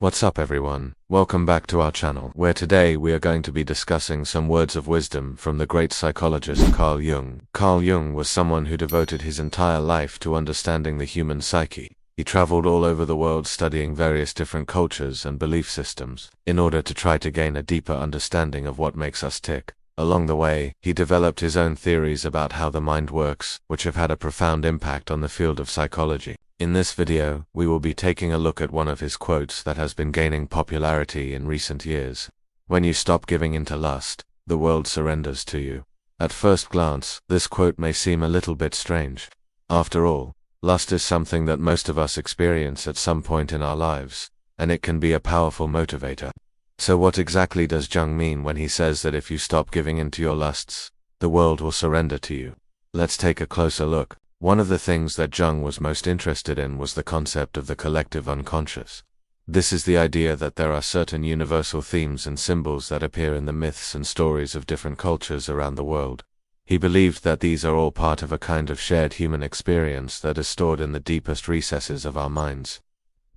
What's up everyone? Welcome back to our channel, where today we are going to be discussing some words of wisdom from the great psychologist Carl Jung. Carl Jung was someone who devoted his entire life to understanding the human psyche. He traveled all over the world studying various different cultures and belief systems, in order to try to gain a deeper understanding of what makes us tick. Along the way, he developed his own theories about how the mind works, which have had a profound impact on the field of psychology. In this video, we will be taking a look at one of his quotes that has been gaining popularity in recent years. When you stop giving in to lust, the world surrenders to you. At first glance, this quote may seem a little bit strange. After all, lust is something that most of us experience at some point in our lives, and it can be a powerful motivator. So what exactly does Jung mean when he says that if you stop giving in to your lusts, the world will surrender to you? Let's take a closer look. One of the things that Jung was most interested in was the concept of the collective unconscious. This is the idea that there are certain universal themes and symbols that appear in the myths and stories of different cultures around the world. He believed that these are all part of a kind of shared human experience that is stored in the deepest recesses of our minds.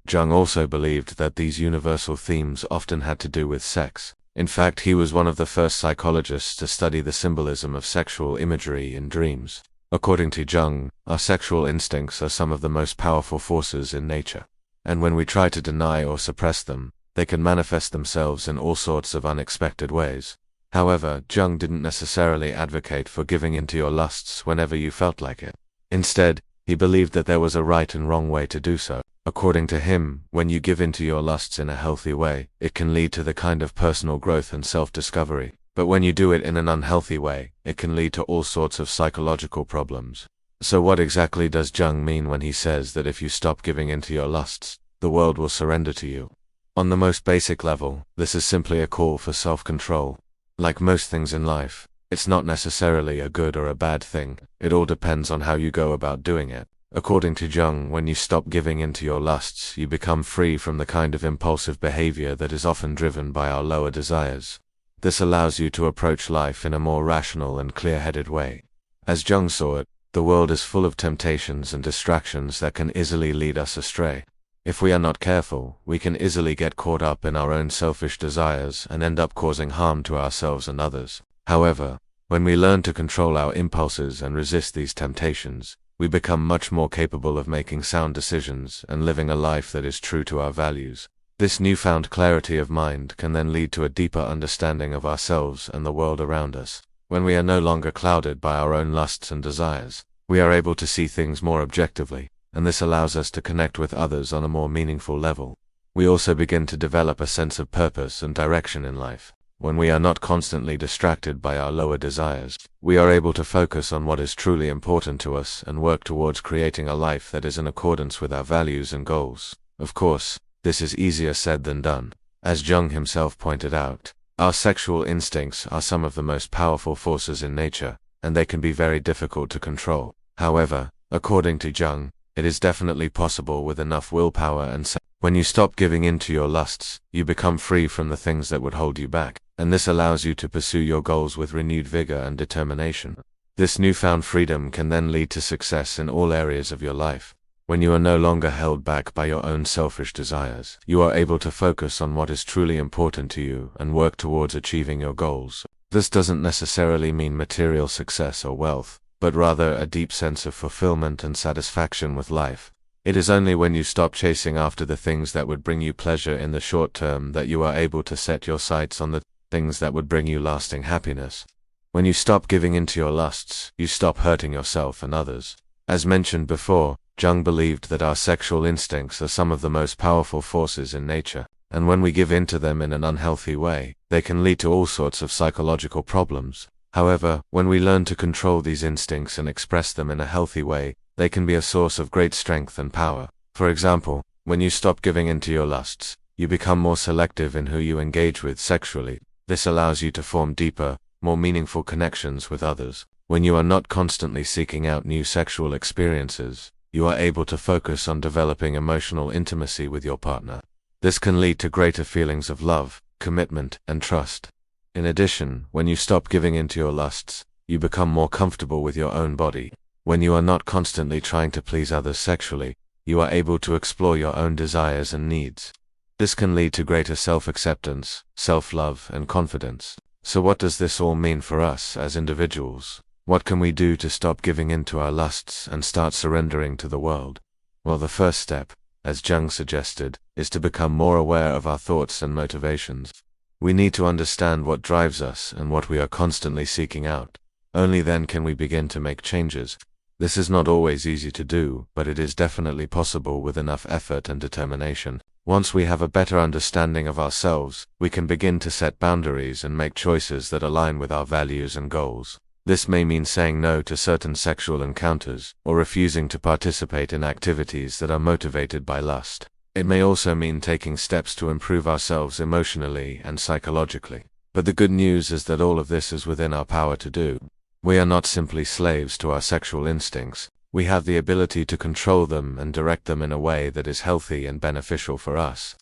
Jung also believed that these universal themes often had to do with sex. In fact, he was one of the first psychologists to study the symbolism of sexual imagery in dreams. According to Jung, our sexual instincts are some of the most powerful forces in nature, and when we try to deny or suppress them, they can manifest themselves in all sorts of unexpected ways. However, Jung didn't necessarily advocate for giving in to your lusts whenever you felt like it. Instead, he believed that there was a right and wrong way to do so. According to him, when you give in to your lusts in a healthy way, it can lead to the kind of personal growth and self-discovery. But when you do it in an unhealthy way, it can lead to all sorts of psychological problems. So what exactly does Jung mean when he says that if you stop giving in to your lusts, the world will surrender to you? On the most basic level, this is simply a call for self-control. Like most things in life, it's not necessarily a good or a bad thing. It all depends on how you go about doing it. According to Jung, when you stop giving in to your lusts, you become free from the kind of impulsive behavior that is often driven by our lower desires. This allows you to approach life in a more rational and clear-headed way. As Jung saw it, the world is full of temptations and distractions that can easily lead us astray. If we are not careful, we can easily get caught up in our own selfish desires and end up causing harm to ourselves and others. However, when we learn to control our impulses and resist these temptations, we become much more capable of making sound decisions and living a life that is true to our values. This newfound clarity of mind can then lead to a deeper understanding of ourselves and the world around us. When we are no longer clouded by our own lusts and desires, we are able to see things more objectively, and this allows us to connect with others on a more meaningful level. We also begin to develop a sense of purpose and direction in life. When we are not constantly distracted by our lower desires, we are able to focus on what is truly important to us and work towards creating a life that is in accordance with our values and goals. Of course, this is easier said than done. As Jung himself pointed out, our sexual instincts are some of the most powerful forces in nature, and they can be very difficult to control. However, according to Jung, it is definitely possible with enough willpower and when you stop giving in to your lusts, you become free from the things that would hold you back, and this allows you to pursue your goals with renewed vigor and determination. This newfound freedom can then lead to success in all areas of your life. When you are no longer held back by your own selfish desires, you are able to focus on what is truly important to you and work towards achieving your goals. This doesn't necessarily mean material success or wealth, but rather a deep sense of fulfillment and satisfaction with life. It is only when you stop chasing after the things that would bring you pleasure in the short term that you are able to set your sights on the things that would bring you lasting happiness. When you stop giving in to your lusts, you stop hurting yourself and others. As mentioned before, Jung believed that our sexual instincts are some of the most powerful forces in nature, and when we give in to them in an unhealthy way, they can lead to all sorts of psychological problems. However, when we learn to control these instincts and express them in a healthy way, they can be a source of great strength and power. For example, when you stop giving in to your lusts, you become more selective in who you engage with sexually. This allows you to form deeper, more meaningful connections with others. When you are not constantly seeking out new sexual experiences, you are able to focus on developing emotional intimacy with your partner. This can lead to greater feelings of love, commitment, and trust. In addition, when you stop giving in to your lusts, you become more comfortable with your own body. When you are not constantly trying to please others sexually, you are able to explore your own desires and needs. This can lead to greater self-acceptance, self-love, and confidence. So what does this all mean for us as individuals? What can we do to stop giving in to our lusts and start surrendering to the world? Well, the first step, as Jung suggested, is to become more aware of our thoughts and motivations. We need to understand what drives us and what we are constantly seeking out. Only then can we begin to make changes. This is not always easy to do, but it is definitely possible with enough effort and determination. Once we have a better understanding of ourselves, we can begin to set boundaries and make choices that align with our values and goals. This may mean saying no to certain sexual encounters, or refusing to participate in activities that are motivated by lust. It may also mean taking steps to improve ourselves emotionally and psychologically. But the good news is that all of this is within our power to do. We are not simply slaves to our sexual instincts. We have the ability to control them and direct them in a way that is healthy and beneficial for us.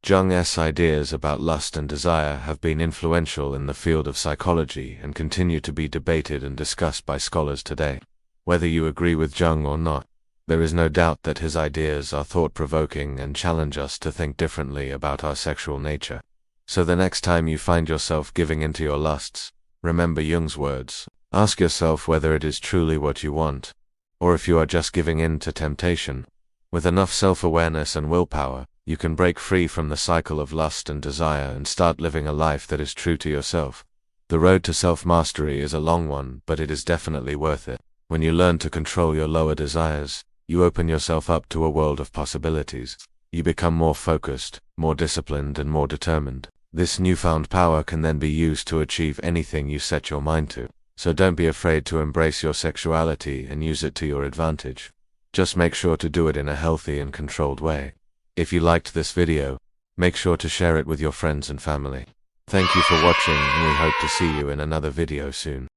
Jung's ideas about lust and desire have been influential in the field of psychology and continue to be debated and discussed by scholars today. Whether you agree with Jung or not, there is no doubt that his ideas are thought-provoking and challenge us to think differently about our sexual nature. So the next time you find yourself giving into your lusts, remember Jung's words. Ask yourself whether it is truly what you want, or if you are just giving in to temptation. With enough self-awareness and willpower, you can break free from the cycle of lust and desire and start living a life that is true to yourself. The road to self-mastery is a long one, but it is definitely worth it. When you learn to control your lower desires, you open yourself up to a world of possibilities. You become more focused, more disciplined, and more determined. This newfound power can then be used to achieve anything you set your mind to. So don't be afraid to embrace your sexuality and use it to your advantage. Just make sure to do it in a healthy and controlled way. If you liked this video, make sure to share it with your friends and family. Thank you for watching, and we hope to see you in another video soon.